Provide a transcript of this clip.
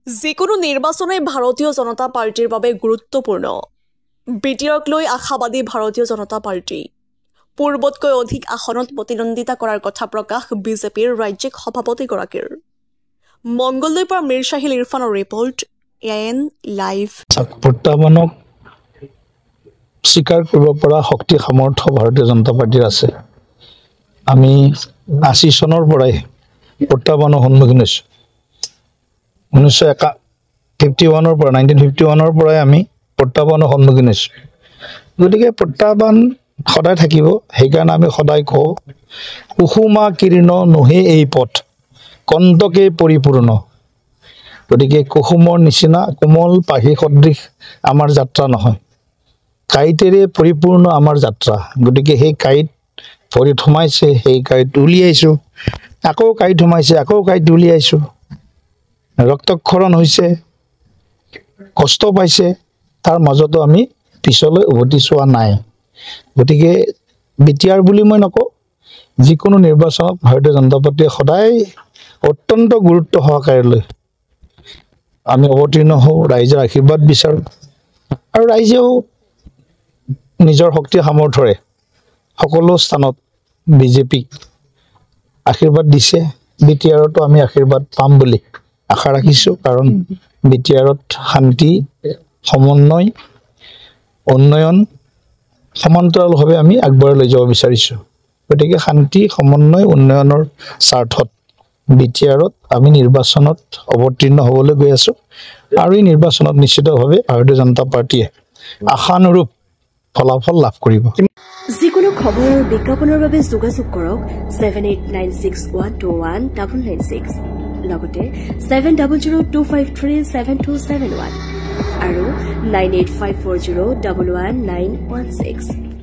যিকোনো নিৰ্বাচনে ভাৰতীয় জনতা পাৰ্টিৰ বাবে গুৰুত্বপূৰ্ণ বিটিআৰক লৈ আশাবাদী ভাৰতীয় জনতা পাৰ্টি পূৰ্বতকৈ অধিক আসনত প্ৰতিদ্বন্দ্বিতা কৰাৰ কথা প্ৰকাশ বিজেপিৰ ৰাজ্যিক সভাপতিগৰাকীৰ মংগলদৈৰ পৰা মিৰ শাহিল ইৰফানৰ ৰিপৰ্ট এএন লাইভ প্ৰত্যাহ্বানক স্বীকাৰ কৰিব পৰা শক্তি সামৰ্থ্য ভাৰতীয় জনতা পাৰ্টিৰ আছে আমি 80 চনৰ পৰাই প্ৰত্যাহ্বানৰ সন্মুখীন হৈছো 1951 পৰা 1951 পৰাই আমি প্ৰত্যাহ্বানৰ সন্মুখীন হৈছো গতিকে প্ৰত্যাহ্বান সদায় থাকিব সেইকাৰণে আমি সদায় কওঁ কুসুমা কিৰণ নহে এই পথ কন্তকে পৰিপূৰ্ণ গতিকে কুসুমৰ নিচিনা কোমল পাহি সদৃশ আমাৰ যাত্ৰা নহয় কাইতেৰে পৰিপূৰ্ণ আমাৰ যাত্ৰা গতিকে সেই কাইত ভৰি থমাইছে সেই কাইত উলিয়াইছো আকৌ কাইত থমাইছে আকৌ কাইত উলিয়াইছো ৰক্তক্ষৰণ হৈছে কষ্ট পাইছে তাৰ মাজতো আমি পিছলৈ উভতি চোৱা নাই গতিকে বিটিআৰ বুলি মই নকওঁ যিকোনো নিৰ্বাচনত ভাৰতীয় জনতা পাৰ্টিয়ে সদায় অত্যন্ত গুৰুত্ব সহকাৰে লৈ আমি অৱতীৰ্ণ হওঁ ৰাইজৰ আশীৰ্বাদ বিচাৰো আৰু ৰাইজেও নিজৰ শক্তি সামৰ্থৰে সকলো স্থানত বিজেপিক আশীৰ্বাদ দিছে বিটিআৰতো আমি আশীৰ্বাদ পাম বুলি আশা ৰাখিছো কাৰণ বিটিআৰত শান্তি সমন্বয় উন্নয়ন সমান্তৰালভাৱে আমি আগবঢ়াই লৈ যাব বিচাৰিছো গতিকে শান্তি সমন্বয় উন্নয়নৰ স্বাৰ্থত বিটিআৰত আমি নিৰ্বাচনত অৱতীৰ্ণ হ'বলৈ গৈ আছো আৰু এই নিৰ্বাচনত নিশ্চিতভাৱে ভাৰতীয় জনতা পাৰ্টিয়ে আশানুৰূপ ফলাফল লাভ কৰিব যিকোনো খবৰ আৰু বিজ্ঞাপনৰ বাবে যোগাযোগ কৰক 7896121996 লগতে 7002537271 আৰু 9854011916